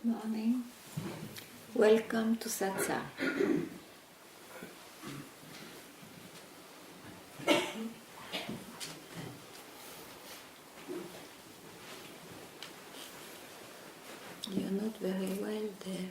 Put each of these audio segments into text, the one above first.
Morning. Welcome to Satsang. You're not very well there.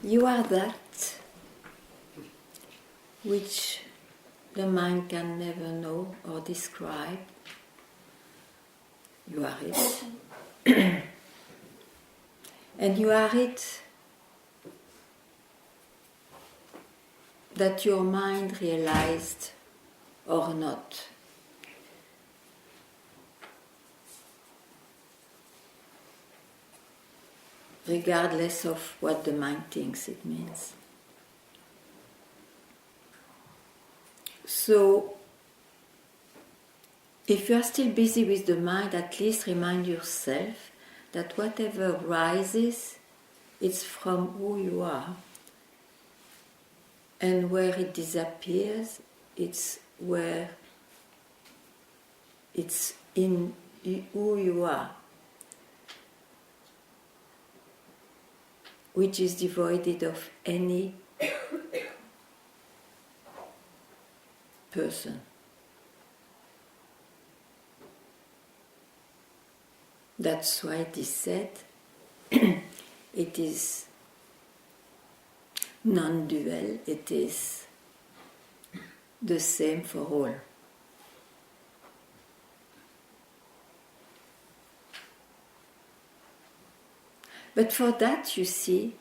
You are that which the mind can never know or describe. You are it. And you are it that your mind realized or not. Regardless of what the mind thinks it means. So, if you are still busy with the mind, at least remind yourself that whatever rises, it's from who you are. And where it disappears, it's where it's in who you are, which is devoid of any person. That's why it is said, it is non-dual, it is the same for all. But for that, you see,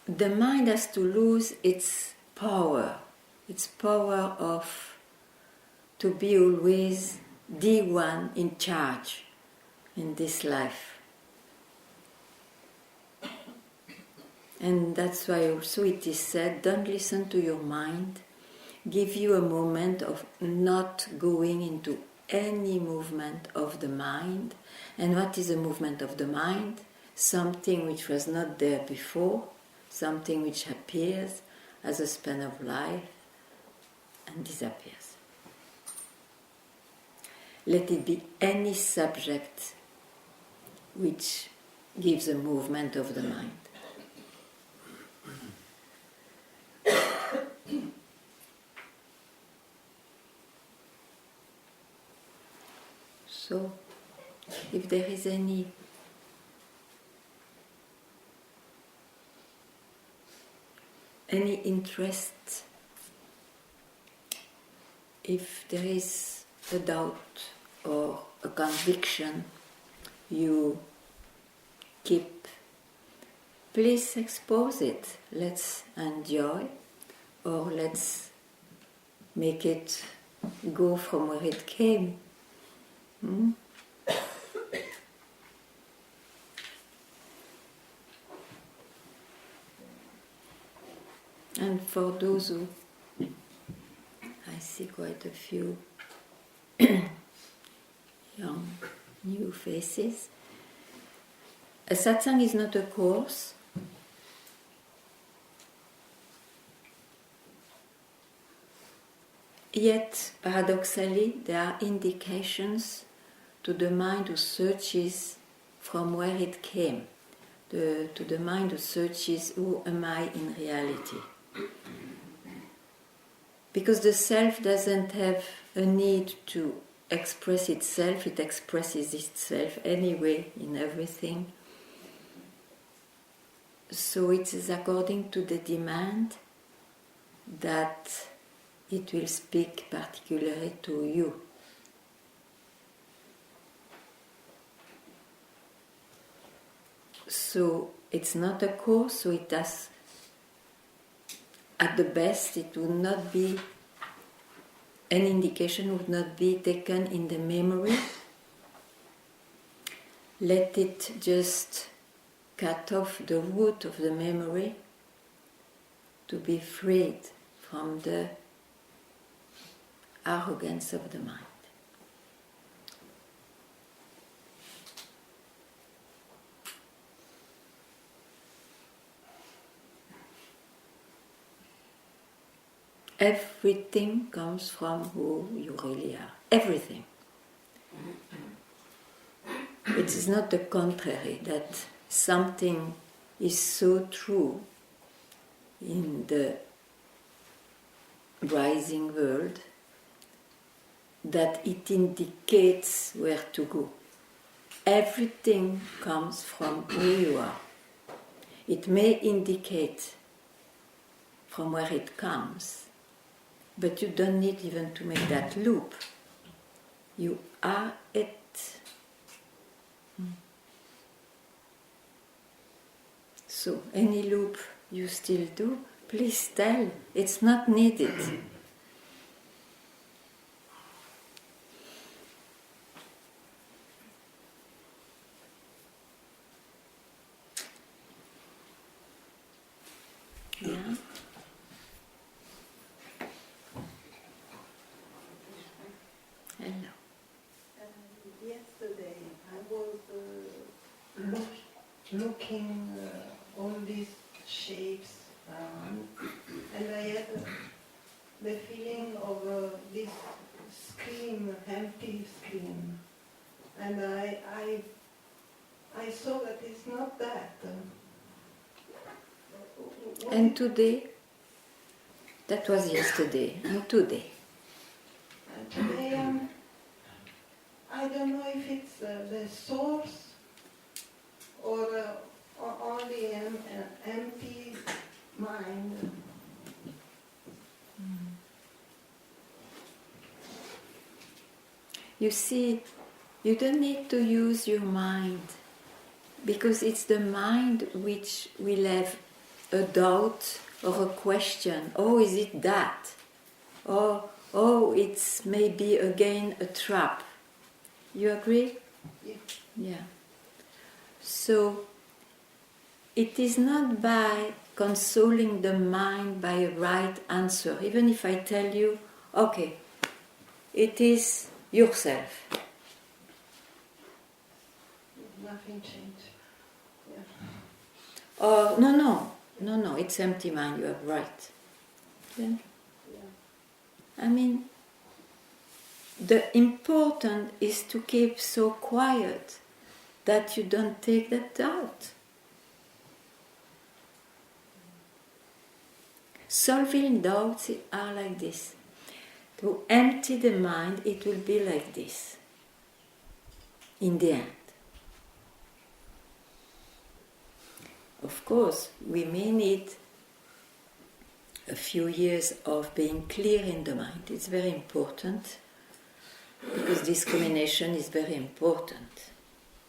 the mind has to lose its power of to be always the one in charge in this life. And that's why also it is said, don't listen to your mind, give you a moment of not going into any movement of the mind. And what is a movement of the mind? Something which was not there before, something which appears as a span of life and disappears. Let it be any subject which gives a movement of the mind. So, if there is any interest, if there is a doubt or a conviction you keep, please expose it. Let's enjoy, or let's make it go from where it came. And for those who, I see quite a few young, new faces. A satsang is not a course. Yet, paradoxally, there are indications to the mind who searches from where it came, to the mind who searches who am I in reality. Because the self doesn't have a need to express itself, it expresses itself anyway in everything. So it is according to the demand that it will speak particularly to you. So it's not a course, so it has, at the best, it would not be, an indication would not be taken in the memory. Let it just cut off the root of the memory to be freed from the arrogance of the mind. Everything comes from who you really are. Everything. It is not the contrary, that something is so true in the rising world that it indicates where to go. Everything comes from who you are. It may indicate from where it comes, but you don't need even to make that loop. You are it. So, any loop you still do, please tell. It's not needed. Yeah. Hello. Yesterday I was looking all these shapes and I had the feeling of this screen, empty screen, and I saw that it's not that. And today? That was yesterday. And today? And today I don't know if it's the source or only an empty mind. You see, you don't need to use your mind, because it's the mind which will have a doubt or a question. Oh, is it that? Or, oh, it's maybe again a trap. You agree? Yeah. Yeah. So, it is not by consoling the mind by a right answer, even if I tell you, okay, it is yourself. Nothing changed. Yeah. Or, no, it's empty mind, you are right. Then, Yeah. I mean, the important is to keep so quiet that you don't take that doubt. Solving doubts are like this. To empty the mind, it will be like this. In the end. Of course, we may need a few years of being clear in the mind. It's very important, because discrimination is very important.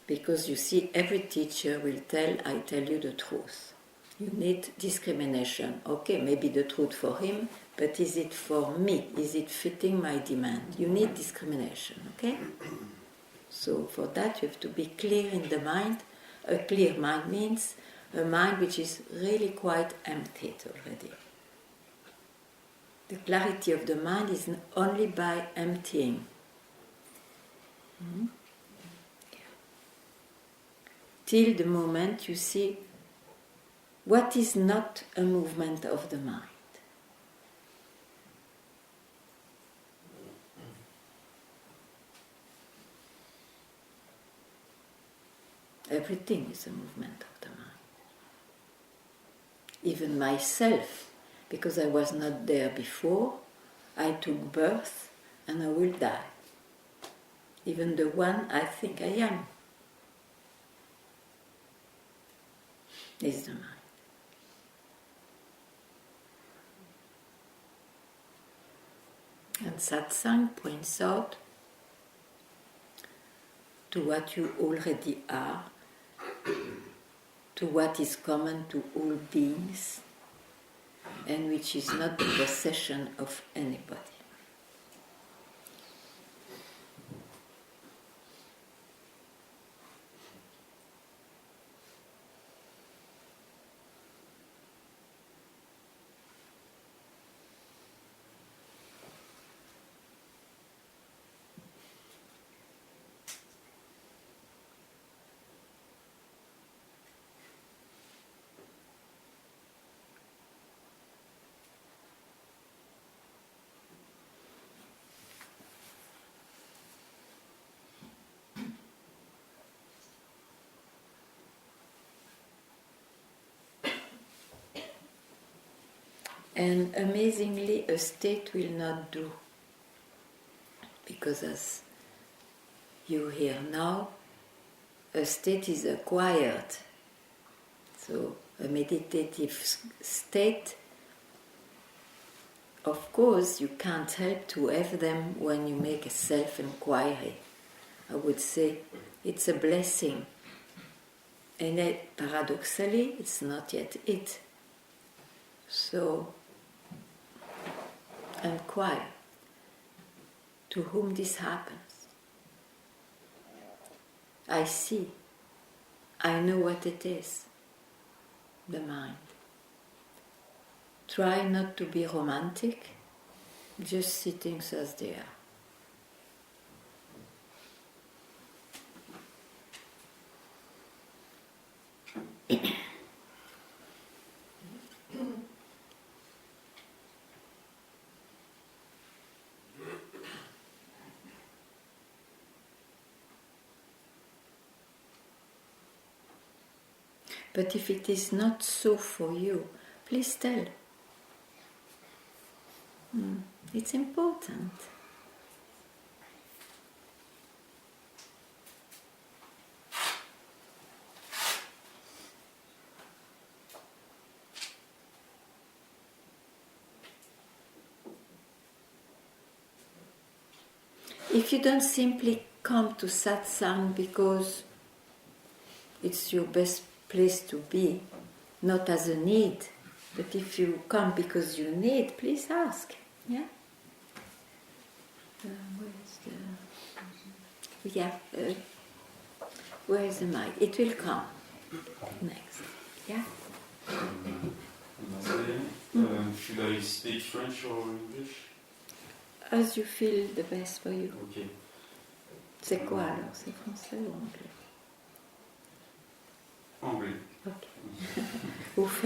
Because you see, every teacher will I tell you the truth. You need discrimination. Okay, maybe the truth for him, but is it for me? Is it fitting my demand? You need discrimination, okay? So for that you have to be clear in the mind. A clear mind means a mind which is really quite emptied already. The clarity of the mind is only by emptying. Till the moment you see what is not a movement of the mind. Everything is a movement of the mind. Even myself, because I was not there before, I took birth and I will die. Even the one I think I am is the mind. And satsang points out to what you already are, to what is common to all beings and which is not the possession of anybody. And amazingly, a state will not do. Because as you hear now, a state is acquired. So a meditative state, of course, you can't help to have them when you make a self-inquiry. I would say it's a blessing. And yet, paradoxally, it's not yet it. So, inquire to whom this happens. I see. I know what it is. The mind. Try not to be romantic, just see things as they are. But if it is not so for you, please tell. It's important. If you don't simply come to satsang because it's your best place to be, not as a need, but if you come because you need, please ask. Yeah? Where is the mic? It will come next. Yeah? Should I speak French or English? As you feel the best for you. Ok. C'est quoi alors? C'est français ou anglais? Anglais. Ok. Ouf.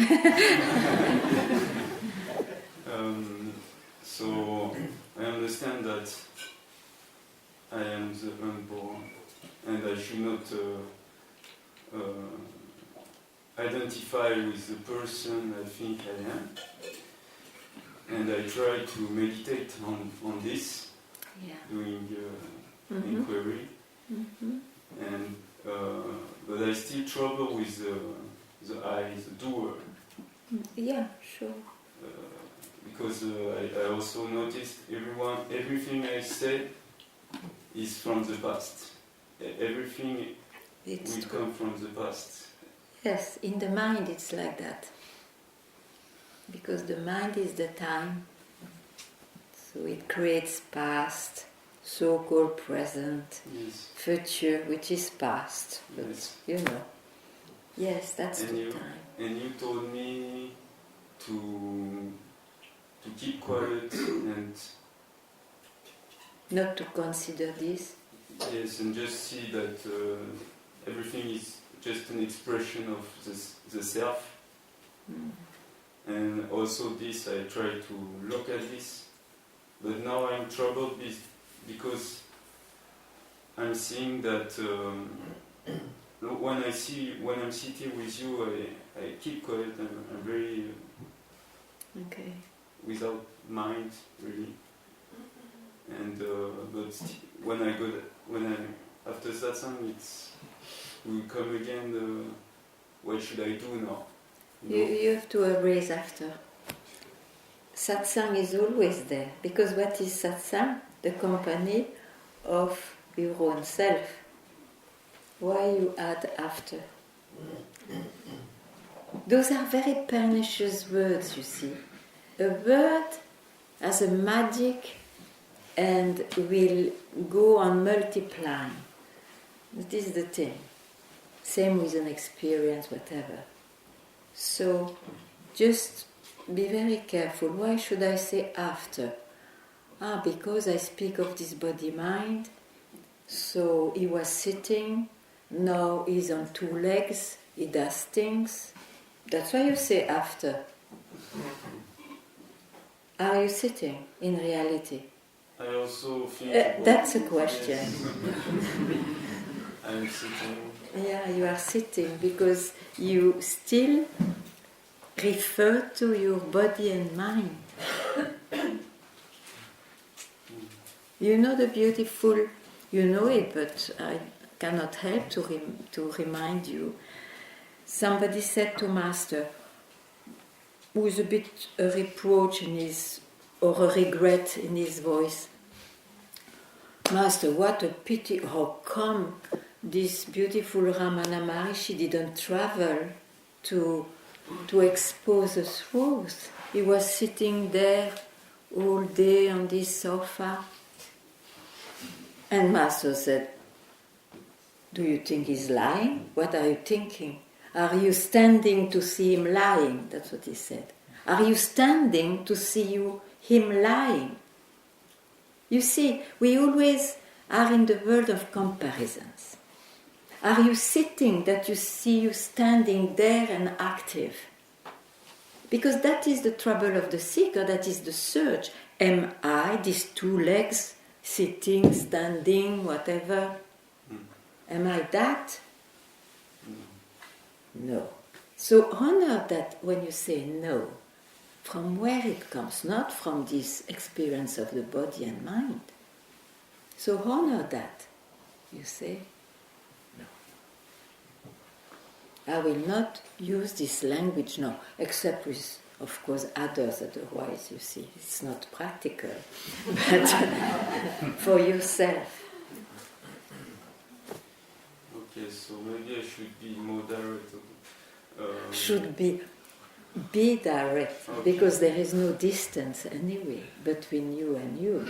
So I understand that I am the unborn and I should not identify with the person I think I am. And I try to meditate on this, doing inquiry. And but I still trouble with the I, the doer. Yeah, sure. Because I also noticed everything I say is from the past. Everything will come from the past. Yes, in the mind it's like that. Because the mind is the time, so it creates past, so-called present, future, which is past. But you know, yes, that's the time. And you told me to keep quiet and not to consider this. Yes, and just see that everything is just an expression of the self. And also this, I try to look at this, but now I'm troubled because I'm seeing that when I'm sitting with you, I keep quiet. I'm very without mind really. And but when I after satsang, will come again. What should I do now? You have to erase after. Satsang is always there, because what is satsang? The company of your own self. Why you add after? Those are very pernicious words, you see. A word has a magic and will go on multiplying. This is the thing. Same with an experience, whatever. So just be very careful. Why should I say after? Because I speak of this body-mind. So he was sitting, now he's on two legs, he does things. That's why you say after. Are you sitting in reality? I also think... that's a question. Yes. I'm sitting. Yeah, you are sitting because you still refer to your body and mind. You know the beautiful, you know it, but I cannot help to remind you. Somebody said to Master, with a bit a reproach in his, or a regret in his voice, Master, what a pity, how come this beautiful Ramana Maharishi didn't travel to expose the truth? He was sitting there all day on this sofa. And Master said, do you think he's lying? What are you thinking? Are you standing to see him lying? That's what he said. Are you standing to see him lying? You see, we always are in the world of comparisons. Are you sitting that you see you standing there and active? Because that is the trouble of the seeker, that is the search. Am I, these two legs, sitting, standing, whatever? Am I that? No. So honor that when you say no, from where it comes, not from this experience of the body and mind. So honor that. You say, no. I will not use this language now, except with, of course, others, otherwise, you see, it's not practical. But for yourself. Okay, so maybe I should be more direct. Should be direct, okay. Because there is no distance anyway between you and you.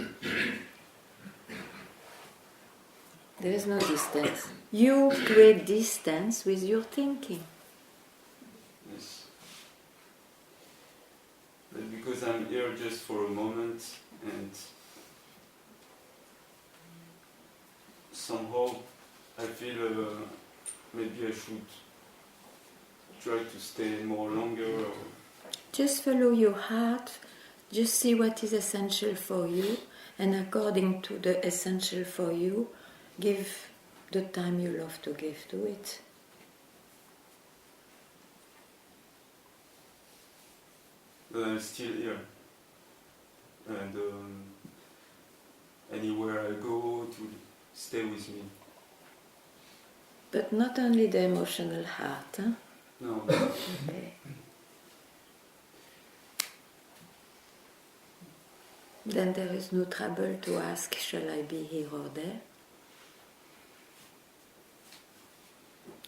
There is no distance. You create distance with your thinking. Yes. But because I'm here just for a moment and somehow I feel maybe I should try to stay more longer. Or just follow your heart, just see what is essential for you, and according to the essential for you, give the time you love to give to it. But I'm still here. And anywhere I go to stay with me. But not only the emotional heart, huh? No. Okay. Then there is no trouble to ask, shall I be here or there?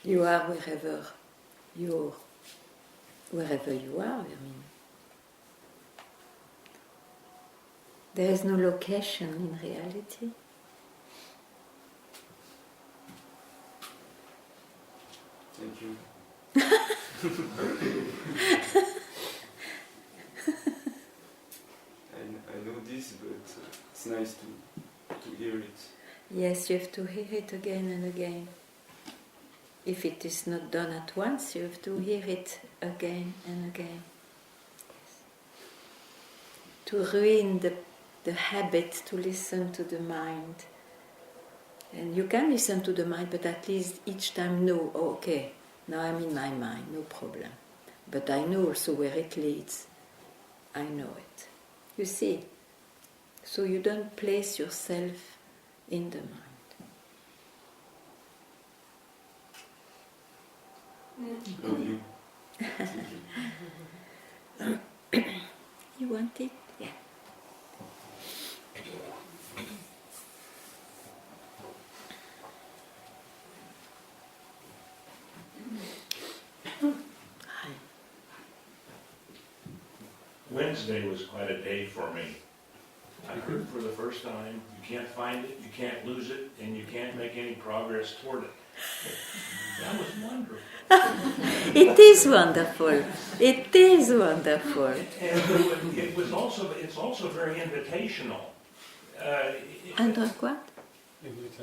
You are wherever you are, I mean. There is no location in reality. Thank you. I know this, but it's nice to hear it. Yes, you have to hear it again and again. If it is not done at once, you have to hear it again and again. To ruin the habit to listen to the mind. And you can listen to the mind, but at least each time know, oh, okay, now I'm in my mind, no problem. But I know also where it leads. I know it. You see? So you don't place yourself in the mind. Love you. You want it? Yeah. Wednesday was quite a day for me. I heard it for the first time. You can't find it, you can't lose it, and you can't make any progress toward it. That was wonderful. It is wonderful. It is wonderful. And it's also very invitational. And what?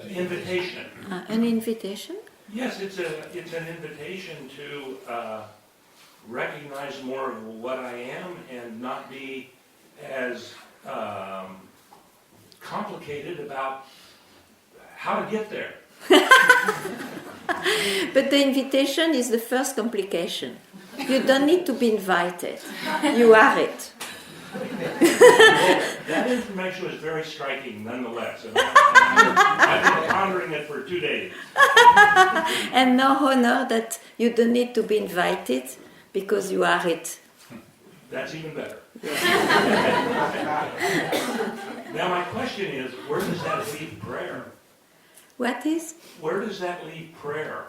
Invitation. An invitation? Yes, it's an invitation to recognize more of what I am and not be as complicated about how to get there. But the invitation is the first complication. You don't need to be invited. You are it. That information was very striking nonetheless. And I've been pondering it for 2 days. And no honor that you don't need to be invited because you are it. That's even better. Yeah. Now my question is, where does that leave prayer? What is? Where does that leave prayer?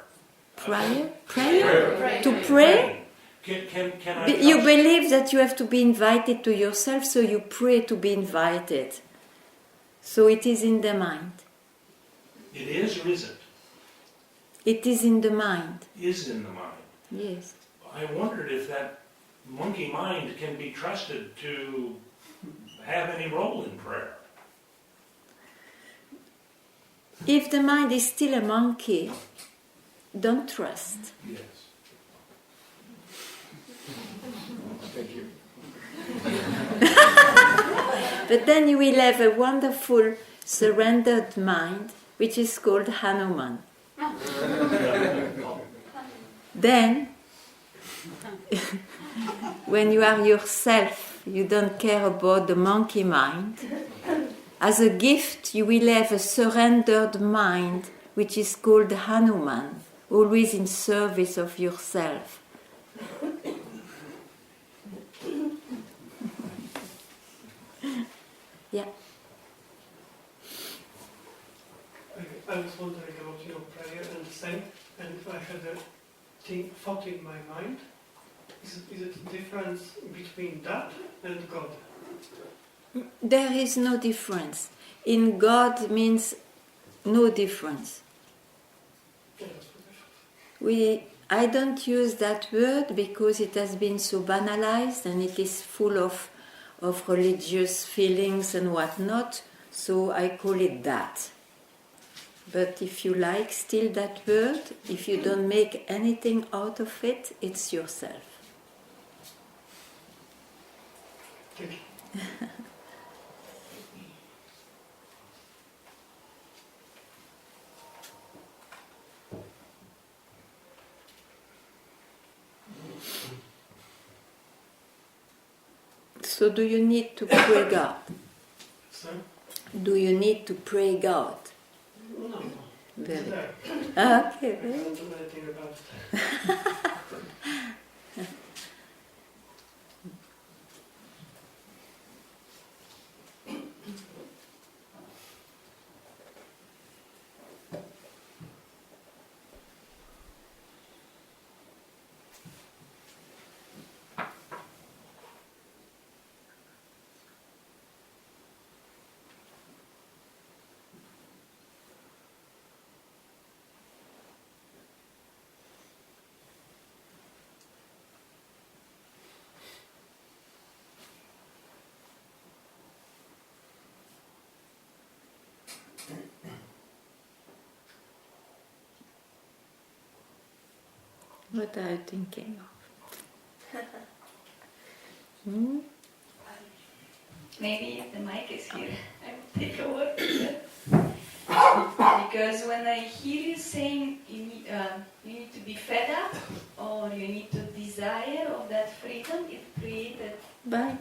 Prayer? Prayer? To pray? Can I You believe that you have to be invited to yourself, so you pray to be invited. So it is in the mind. It is or isn't? It is in the mind. Is in the mind. Yes. I wondered if that monkey mind can be trusted to have any role in prayer. If the mind is still a monkey, don't trust. Yes. Thank you. But then you will have a wonderful surrendered mind, which is called Hanuman. Then, when you are yourself, you don't care about the monkey mind. As a gift, you will have a surrendered mind, which is called Hanuman, always in service of yourself. Yeah. I was wondering about your prayer and saying, and if I had a thought in my mind, is it a difference between that and God? There is no difference. In God means no difference. I don't use that word because it has been so banalized and it is full of religious feelings and whatnot, so I call it that. But if you like still that word, if you don't make anything out of it, it's yourself. Thank you. So do you need to pray God? So? Do you need to pray God? No. Very. It's there. Okay, I very. don't do anything about it. What are you thinking of? Hmm? Maybe if the mic is here, I will take a word. Because when I hear you saying you need to be fed up or you need to desire of that freedom, it created. Bye.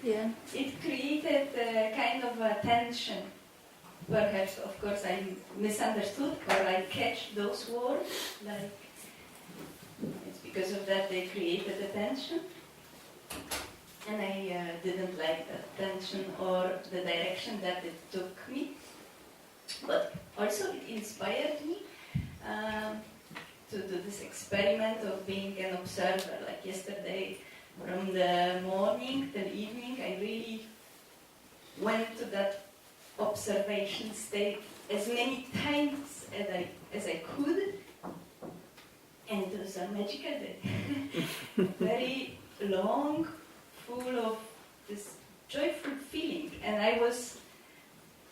Yeah. It created a kind of a tension. Perhaps, of course, I misunderstood or I catch those words. Like it's because of that they created a tension, and I didn't like that tension or the direction that it took me. But also, it inspired me to do this experiment of being an observer. Like yesterday, from the morning till evening, I really went to that observation state as many times as I could, and it was a magical day. Very long, full of this joyful feeling, and I was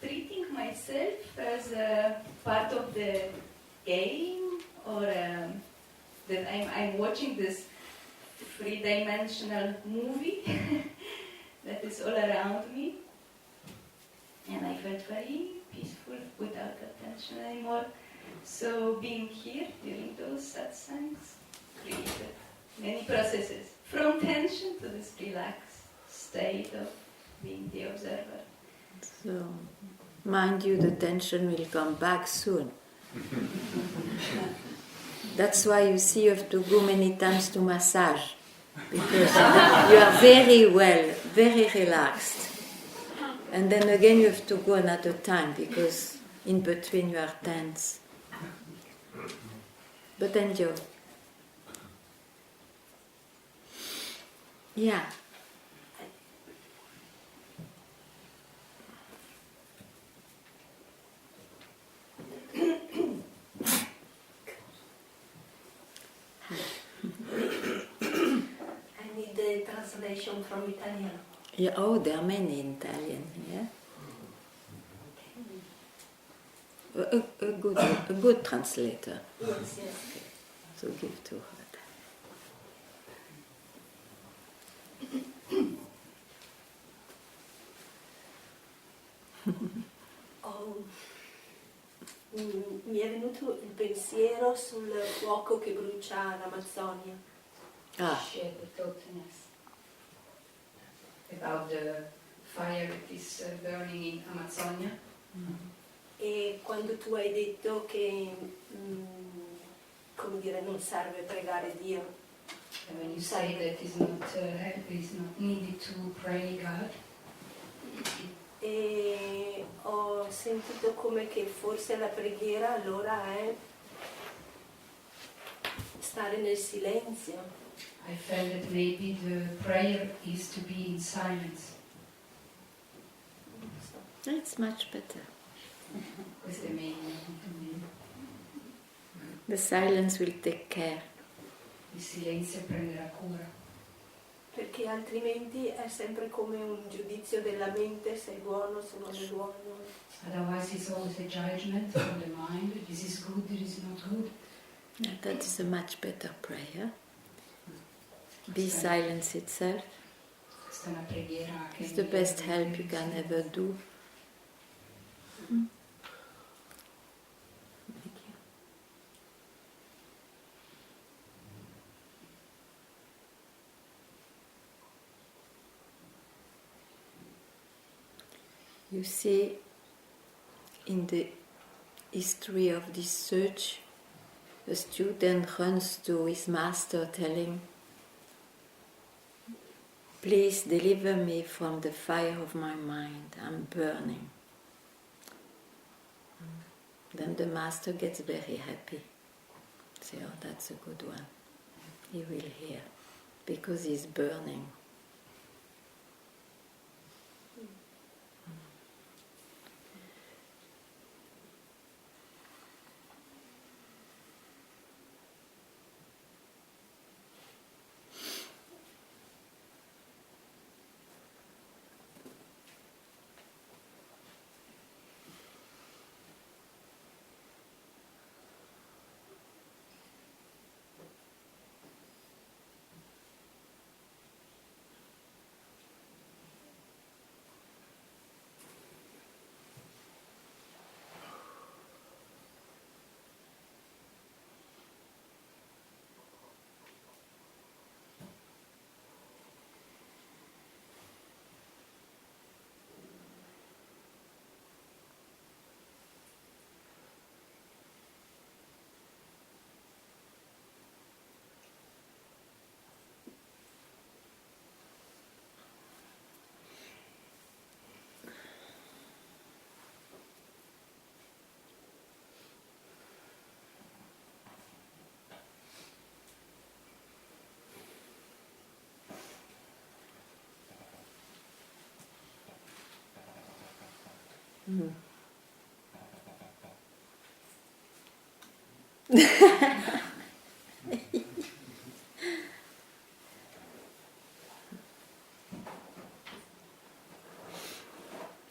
treating myself as a part of the game, or that I'm watching this three-dimensional movie that is all around me, and I felt very peaceful without attention anymore. So being here during those satsangs created many processes, from tension to this relaxed state of being the observer. So, mind you, the tension will come back soon. That's why you see you have to go many times to massage, because you are very well, very relaxed. And then again you have to go another time, because in between you are tense. But enjoy. Yeah. I need the translation from Italian. Yeah, oh, there are many in Italian, yeah? A good translator. Yes. So give to her. Mi è venuto il pensiero sul fuoco che brucia l'Amazzonia. Share the thoughtfulness about the fire that is burning in Amazonia. E quando tu hai detto che, come dire, non serve pregare Dio. And when you say that it's not needed to pray God. E ho sentito come che forse la preghiera allora è stare nel silenzio. I felt that maybe the prayer is to be in silence. It's much better. Questo è meglio. The silence will take care. Il silenzio prenderà cura. Perché altrimenti è sempre come un giudizio della mente, sei buono, se non è buono. Otherwise it's always a judgment from the mind. This is good, this is not good. Yeah, that is a much better prayer. Be silence itself. Questa è una preghiera che It's the best help you can ever do. Thank you. You see, in the history of this search, a student runs to his master telling, "Please deliver me from the fire of my mind, I'm burning." Then the master gets very happy. Say, "Oh, that's a good one. He will hear, because he's burning." Mm.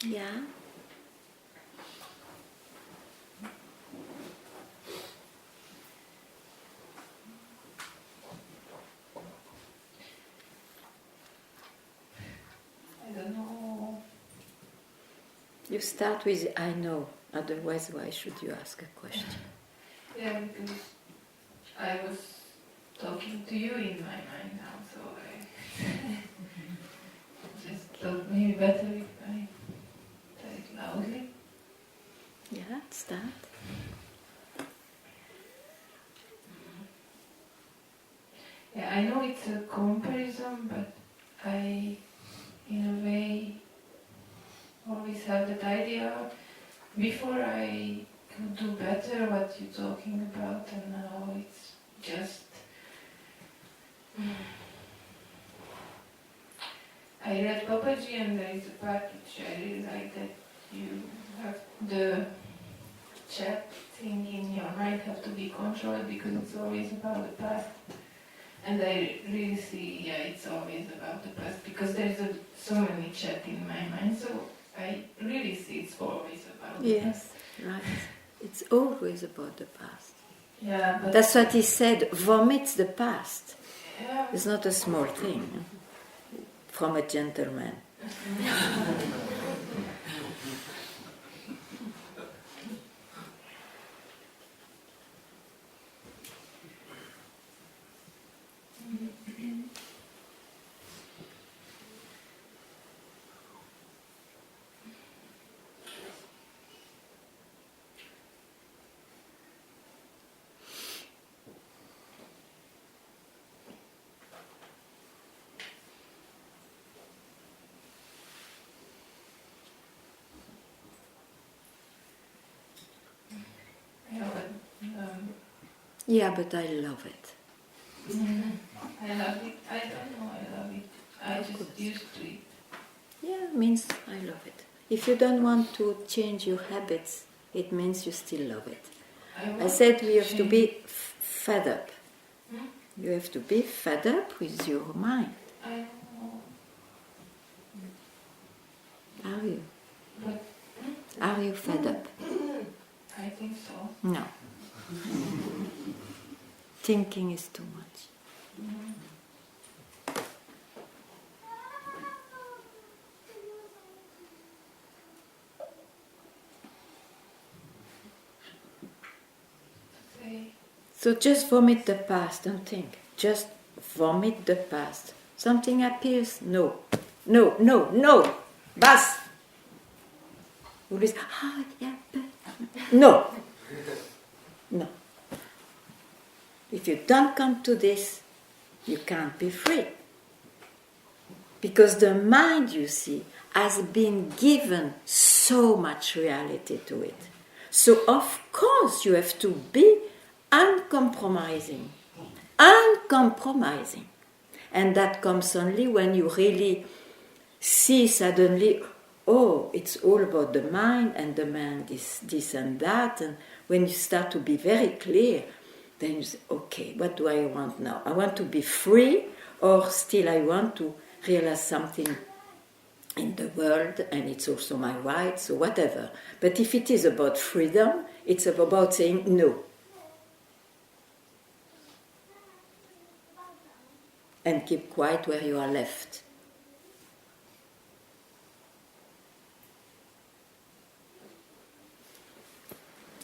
Yeah. I don't know. You start with I know, otherwise why should you ask a question? Yeah, because I was talking to you in my mind now, so I just thought maybe better if I tell it loudly. Yeah, start. Yeah, I know it's a comparison, but I, in a way, always have that idea. Before I could do better what you're talking about, and now it's just. I read Papaji, and there is a part which I really like, that you have the chat thing in your mind have to be controlled because it's always about the past. And I really see, yeah, it's always about the past because there's so many chat in my mind, so I really see it's always about the past. Yes, right. It's always about the past. Yeah, but That's what he said, vomit the past. yeah. It's not a small thing from a gentleman. Yeah, but Yeah, but I love it. I love it. I don't know, I love it. I Of just course. used to it. Yeah, means I love it. If you don't want to change your habits, it means you still love it. I said we have to be fed up. Hmm? You have to be fed up with your mind. I don't know. Are you? But Are you fed up? I think so. No. Thinking is too much. Say, So just vomit the past, don't think. Just vomit the past. Something appears, no. No, no, no! Bas! Always, yeah, but... No! No. If you don't come to this, you can't be free. Because the mind, you see, has been given so much reality to it. So of course you have to be uncompromising. Uncompromising. And that comes only when you really see suddenly, oh, it's all about the mind, and the mind is this and that. And when you start to be very clear, then you say, okay, what do I want now? I want to be free, or still I want to realize something in the world, and it's also my right, so whatever. But if it is about freedom, it's about saying no. And keep quiet where you are left.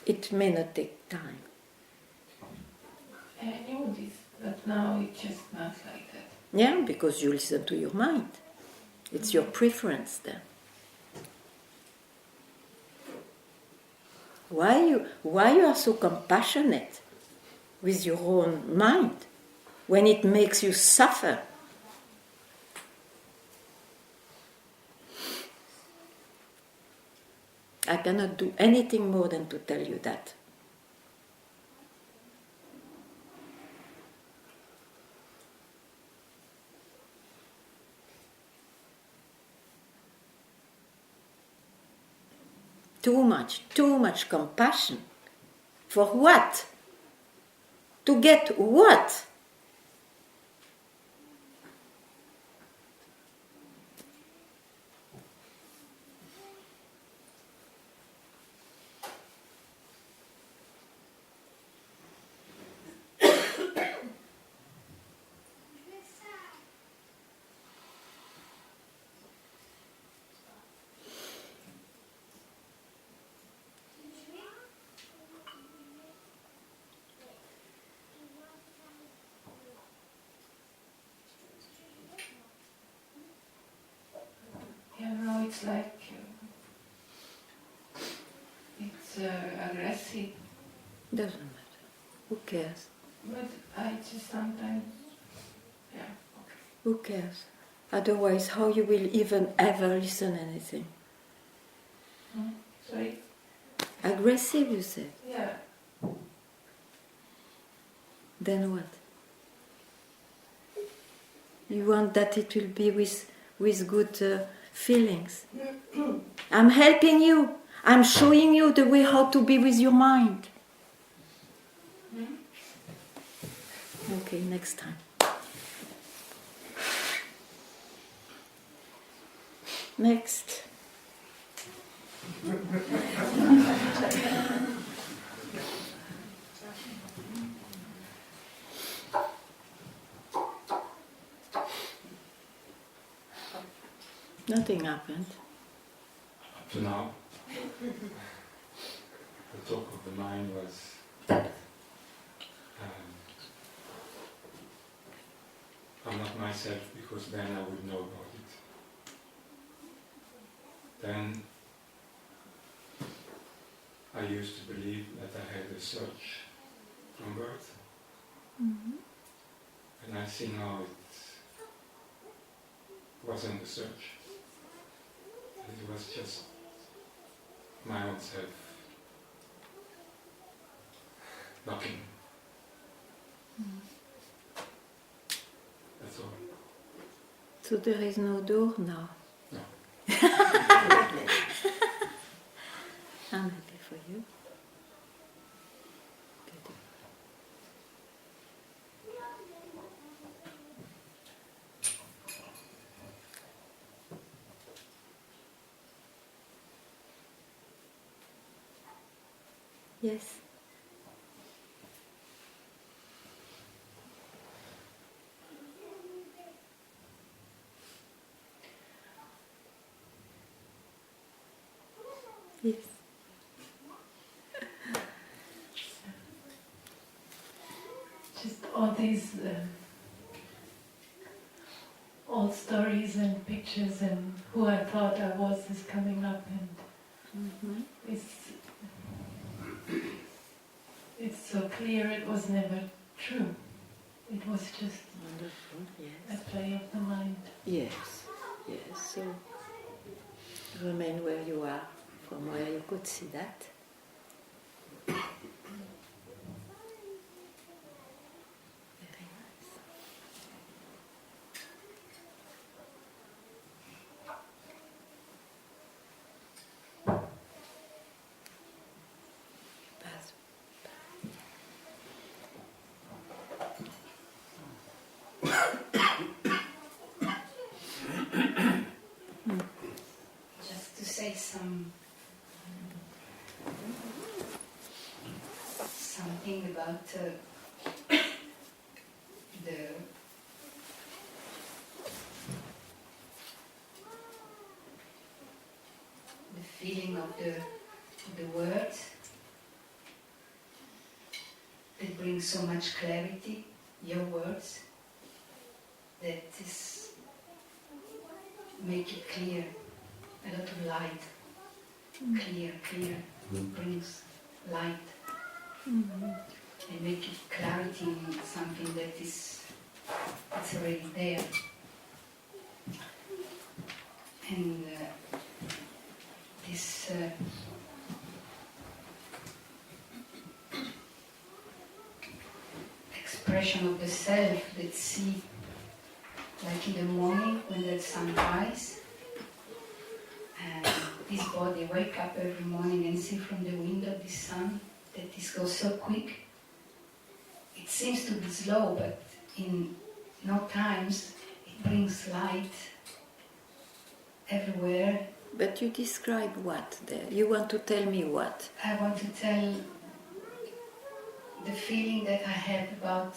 It may not take time. I knew this, but now it's just not like that. Yeah, because you listen to your mind. It's your preference then. Why you are so compassionate with your own mind when it makes you suffer? I cannot do anything more than to tell you that. Too much compassion. For what? To get what? Yeah, no, it's like it's aggressive, Doesn't matter. Who cares? but I just sometimes, yeah, okay. Who cares? Otherwise, how you will even ever listen anything? Sorry? Aggressive, you said. Yeah. Then what? You want that it will be with good feelings. I'm helping you. I'm showing you the way how to be with your mind. Okay, next time. Next. Nothing happened. Up to now, the talk of the mind was I'm not myself, because then I would know about it. Then I used to believe that I had a search from birth, and I see now it wasn't a search. It was just my own self knocking. That's all. So there is no door now. No. I'm happy for you. Good. Yes. Yes. Just all these old stories and pictures and who I thought I was is coming up, and it's so clear it was never true. It was just Wonderful, a yes. play of the mind. Yes, yes. So remain where you are, from where you could see that. Very nice. That's Just to say something about the feeling of the words that brings so much clarity, your words, that is make it clear, a lot of light, clear, brings light, and make it clarity, something that is it's already there. And this expression of the self that see, like in the morning when the sun rises, and this body, wake up every morning and see from the window the sun, that this goes so quick. It seems to be slow, but in no times it brings light everywhere. But you describe what there? You want to tell me what? I want to tell the feeling that I have about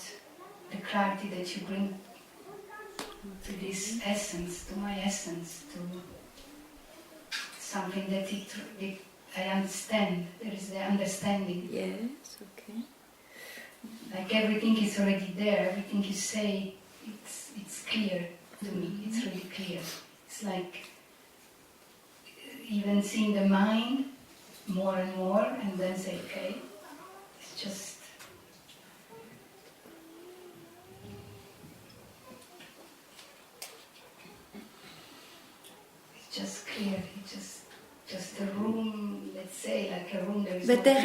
the clarity that you bring to this essence, to my essence, to something that I understand. There is the understanding. Yes, okay. Like everything is already there, everything you say, it's clear to me, it's really clear. It's like even seeing the mind more and more and then say, okay, it's just... It's just clear, it's just a room, let's say, like a room, But there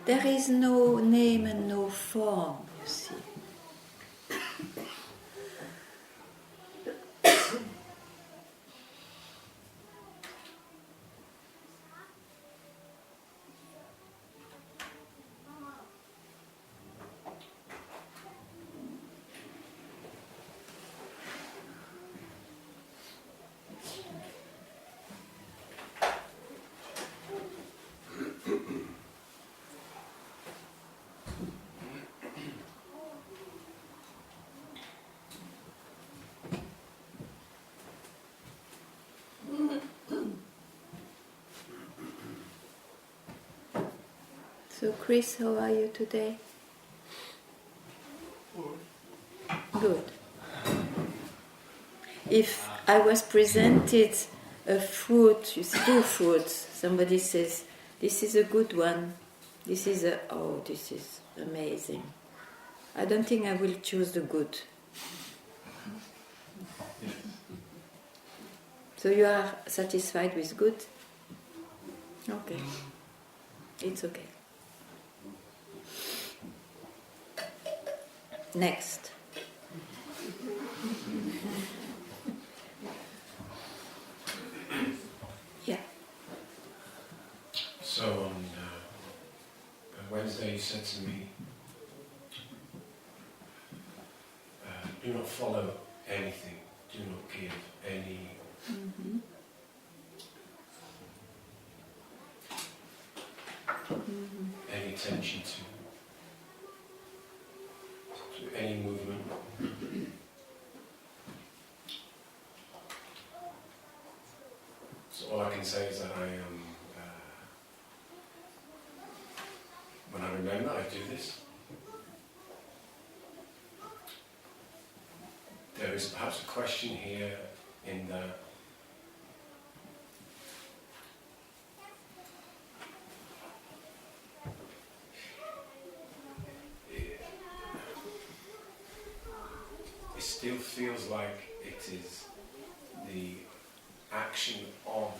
there is no name and no form, you see. So Chris, how are you today? Good. If I was presented a fruit, you see, two fruits, somebody says, this is a good one, this is amazing. I don't think I will choose the good. So you are satisfied with good? Okay. It's okay. Next. Yeah. So on Wednesday you said to me, do not follow anything, do not give any any attention to any movement. So all I can say is that I am, when I remember, I do this. There is perhaps a question here in that it still feels like it is the action of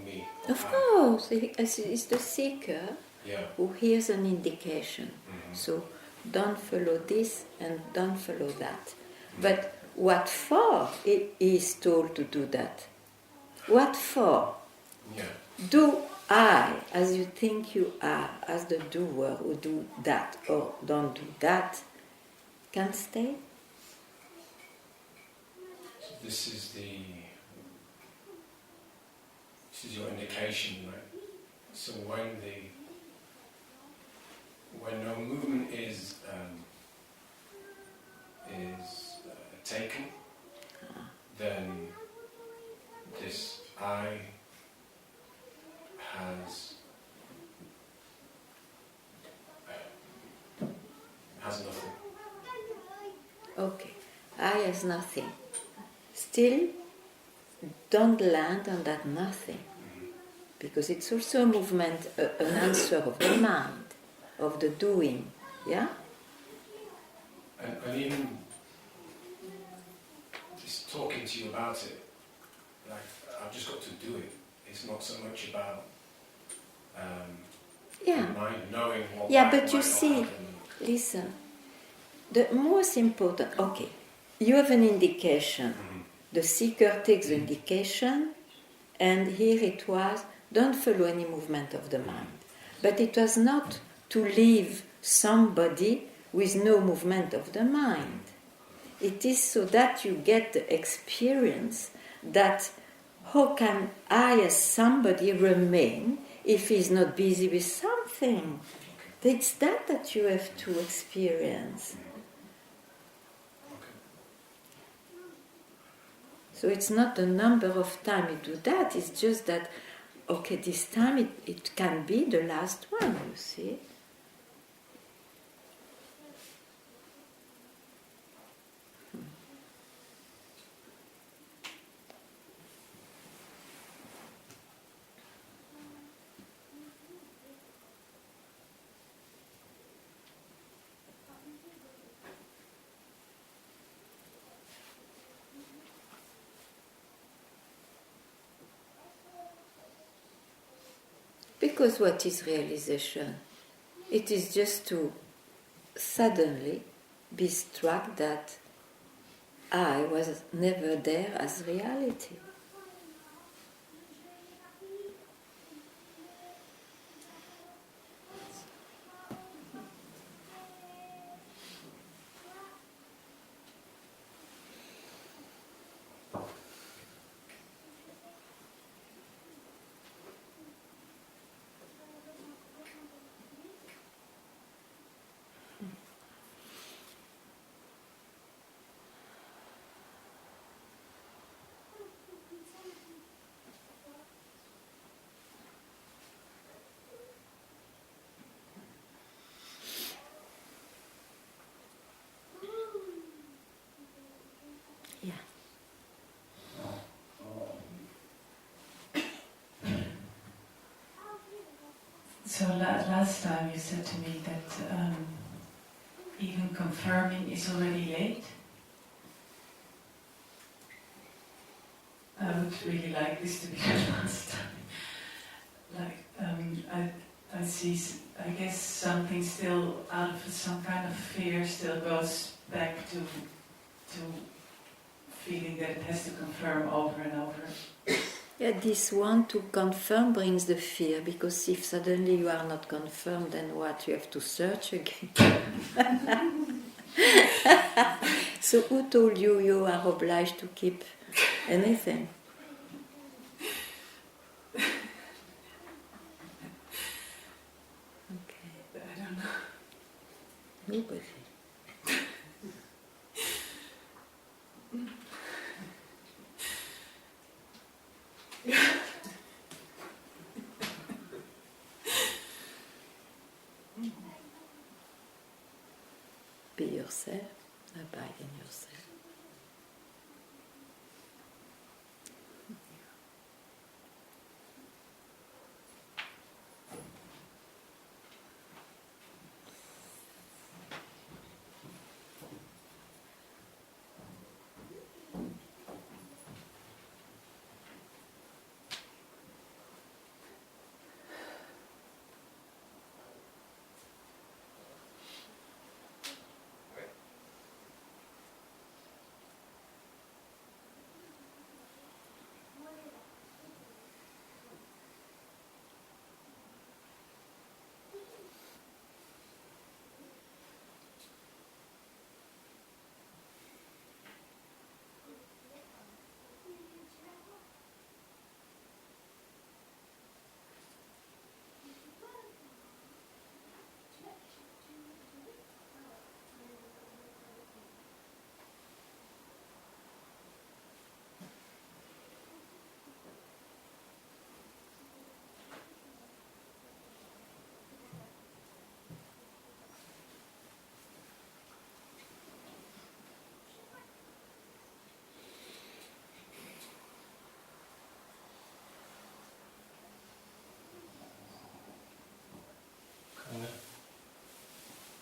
me. Of course, it's the seeker who hears an indication. Mm-hmm. So don't follow this and don't follow that. But what for he is told to do that? What for? Yeah. Do I, as you think you are, as the doer who do that or don't do that, can stay? So this is your indication, right? So when no movement is taken, then this I has nothing. Okay, I has nothing. Still, don't land on that nothing, because it's also a movement, an answer of the mind, of the doing, yeah? And even just talking to you about it, like, I've just got to do it. It's not so much about mind knowing what yeah, might, but you might see, not happen. listen, the most important, okay, you have an indication. The seeker takes the indication And here it was, don't follow any movement of the mind. But it was not to leave somebody with no movement of the mind. It is so that you get the experience that how can I as somebody remain if he's not busy with something? It's that you have to experience. So it's not the number of time you do that, it's just that, okay, this time it can be the last one, you see. Because what is realization? It is just to suddenly be struck that I was never there as reality. So last time you said to me that even confirming is already late. I would really like this to be the last time. Like I see, I guess something still out of some kind of fear still goes back to feeling that it has to confirm over and over. Yeah, this one to confirm brings the fear, because if suddenly you are not confirmed, then what? You have to search again. So who told you you are obliged to keep anything? Okay. I don't know. Nobody. Be yourself, abide in yourself.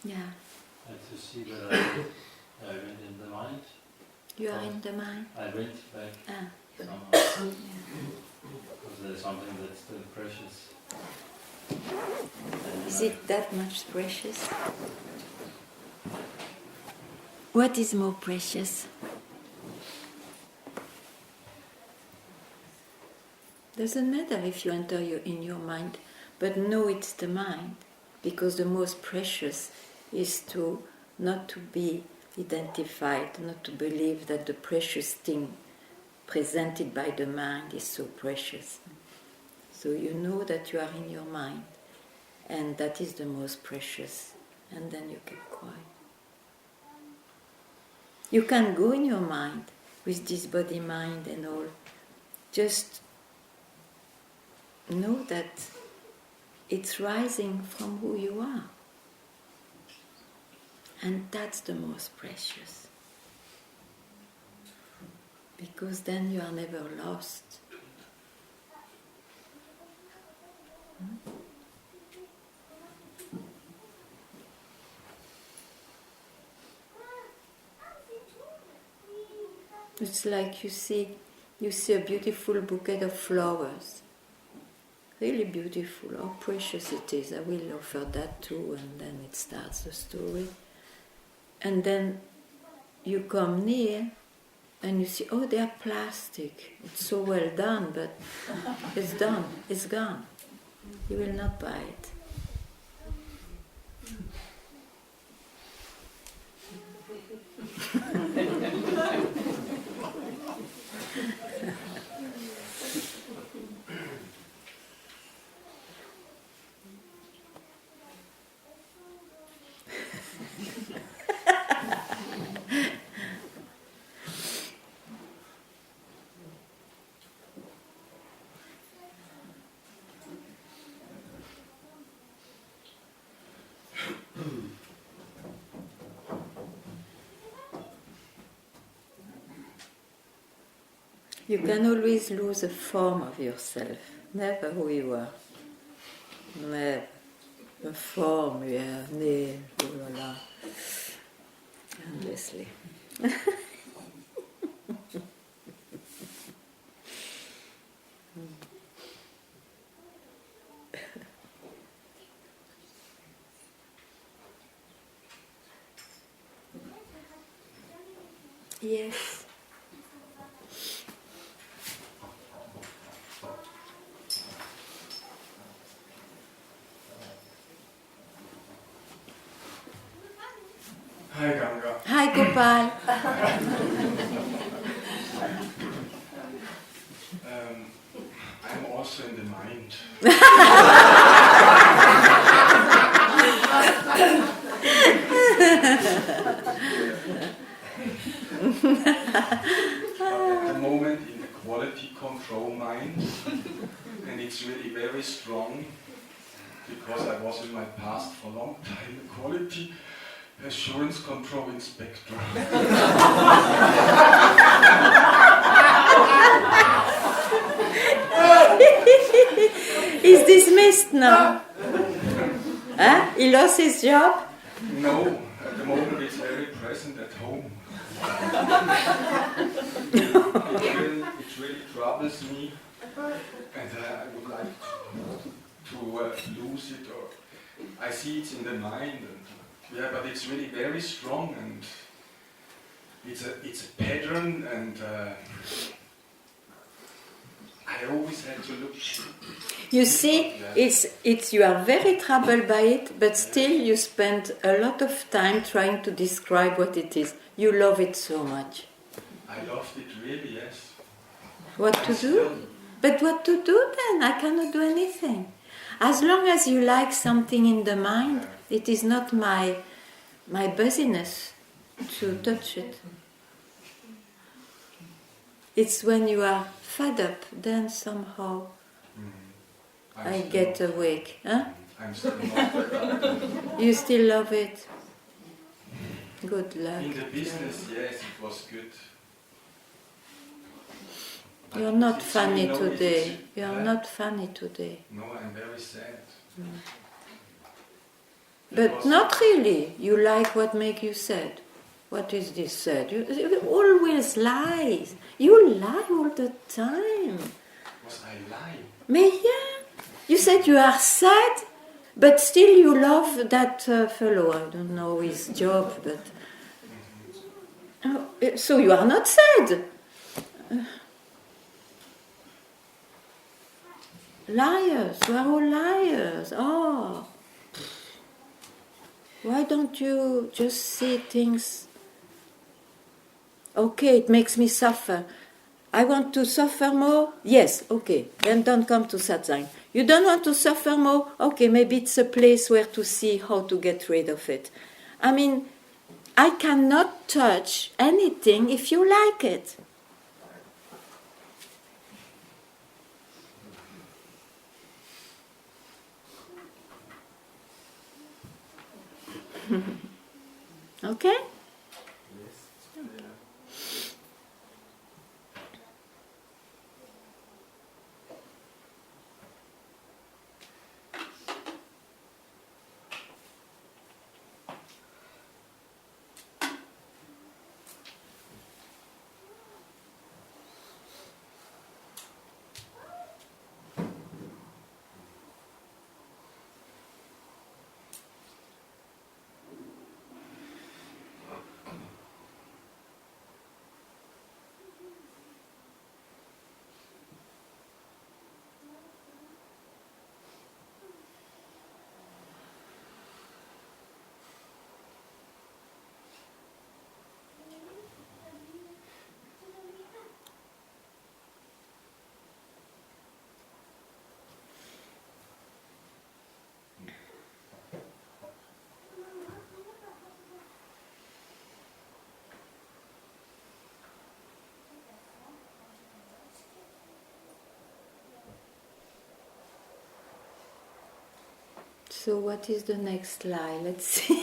Yeah. Like to see that I went in the mind. You are in the mind? I went back somehow. Because there's something that's still precious. Is it that much precious? What is more precious? Doesn't matter if you enter in your mind, but know it's the mind, because the most precious is to not to be identified, not to believe that the precious thing presented by the mind is so precious. So you know that you are in your mind, and that is the most precious, and then you keep quiet. You can go in your mind with this body, mind and all. Just know that it's rising from who you are. And that's the most precious. Because then you are never lost. It's like you see a beautiful bouquet of flowers. Really beautiful, how precious it is. I will offer that too, and then it starts the story. And then you come near and you see, oh, they are plastic. It's so well done, but it's done, it's gone. You will not buy it. You can always lose a form of yourself, never who you are. Never. A form, yeah, nail, la la. Endlessly. Yes. Hi Ganga. Hi Gopal. I'm also in the mind. At the moment in the quality control mind, and it's really very strong because I was in my past for a long time a quality assurance control inspector. He's dismissed now. Huh? He lost his job? No, at the moment it's very present at home. It really troubles me, and I would like to lose it, or I see it's in the mind, and, yeah, but it's really very strong, and it's a pattern, and I always had to look. You see, it's you are very troubled by it, but still you spend a lot of time trying to describe what it is. You love it so much. I loved it really, yes. What to do? But what to do then? I cannot do anything. As long as you like something in the mind, it is not my busyness to touch it. It's when you are fed up, then somehow I get awake. Huh? I'm still not. You still love it? Good luck. In the business, yes, it was good. You're not It's funny really today. You're not funny today. No, I'm very sad. But not really. You like what makes you sad. What is this sad? You always lie. You lie all the time. Was I lying? Mais yeah. You said you are sad, but still you love that fellow. I don't know his job, but... So you are not sad. Liars, we are all liars. Oh, why don't you just see things? Okay, it makes me suffer. I want to suffer more? Yes, okay, then don't come to satsang. You don't want to suffer more? Okay, maybe it's a place where to see how to get rid of it. I mean, I cannot touch anything if you like it. Okay? So what is the next lie? Let's see.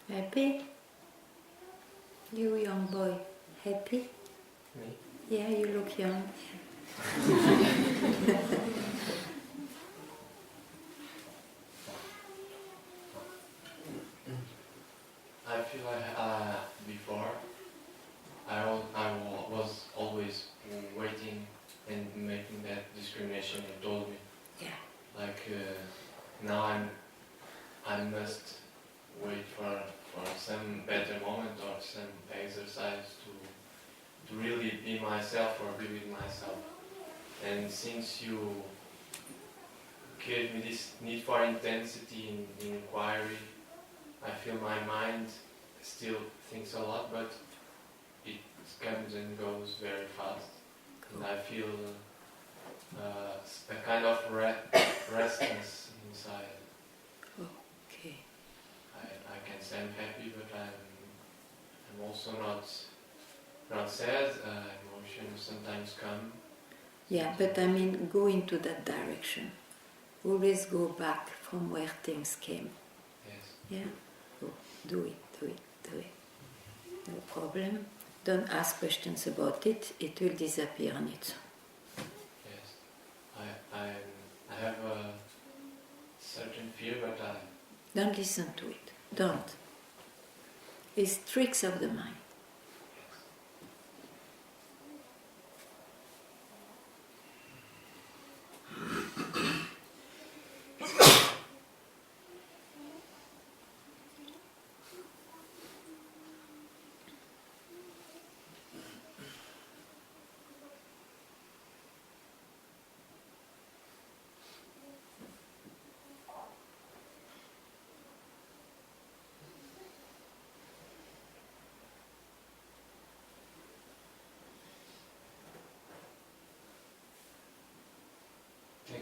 Happy? You young boy, happy? Me? Yeah, you look young. I feel like before I was always waiting and making that discrimination you told me. Yeah. Like now I must wait for some better moment or some exercise to really be myself or be with myself. And since you gave me this need for intensity in inquiry, I feel my mind still thinks a lot, but it comes and goes very fast. And I feel a kind of restlessness inside. Okay. I can say I'm happy, but I'm also not sad. Emotions sometimes come. Yeah, but I mean, go into that direction. Always go back from where things came. Yes. Yeah? Go. Do it, do it, do it. No problem. Don't ask questions about it. It will disappear on its own. Yes. I have a certain fear, but Don't listen to it. Don't. It's tricks of the mind.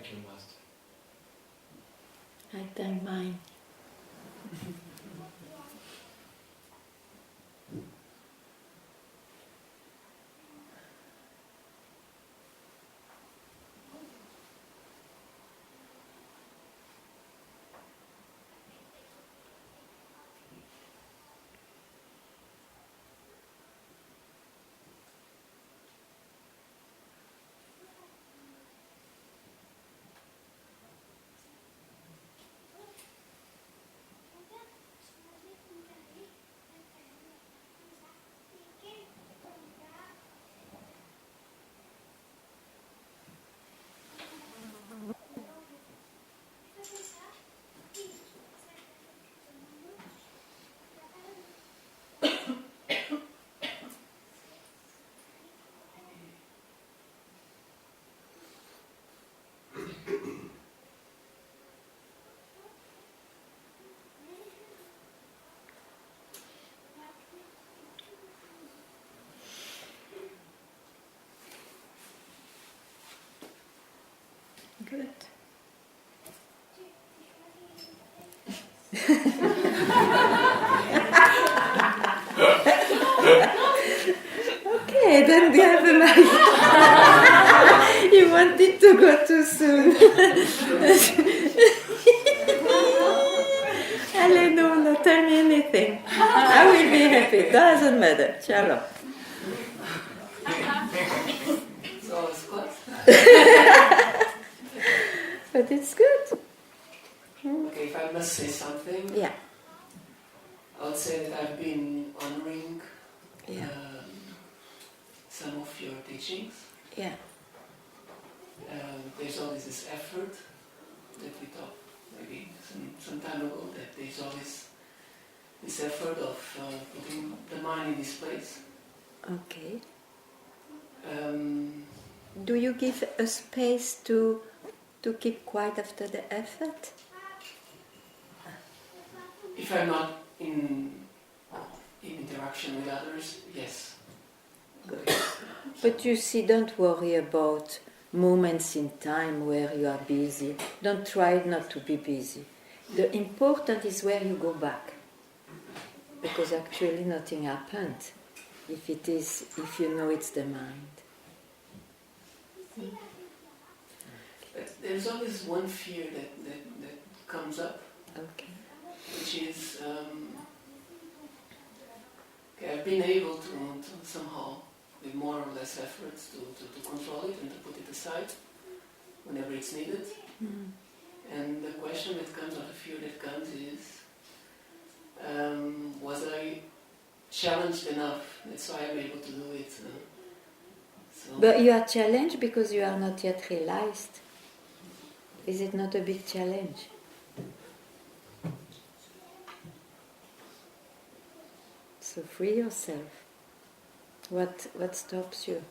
Thank you, Master. I thank mine. Good. Okay, then we have a mic. You wanted to go too soon. Allez, no, tell me anything. I will be happy. Doesn't matter. Shalom. So it's good. But it's good. Okay, if I must say something, Yeah. I would say that I've been honoring some of your teachings. Yeah. There's always this effort that we talked maybe some time ago, that there's always this effort of putting the mind in this place. Okay. Do you give a space to keep quiet after the effort? If I'm not in interaction with others, yes. Good. But you see, don't worry about moments in time where you are busy. Don't try not to be busy. The important is where you go back. Because actually nothing happened if you know it's the mind. But there's always one fear that comes up. Okay. Which is, I've been able to somehow, with more or less efforts, to control it and to put it aside whenever it's needed. Mm. And the question that comes, or the fear that comes is, was I challenged enough? That's why I'm able to do it. But you are challenged because you are not yet realized. Is it not a big challenge? So free yourself. What stops you?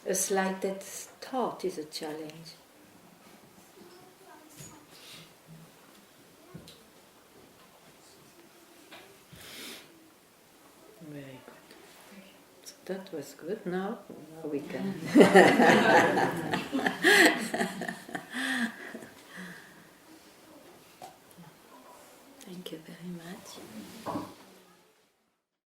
A slighted thought is a challenge. Very good. So that was good. Now we can. Thank you very much.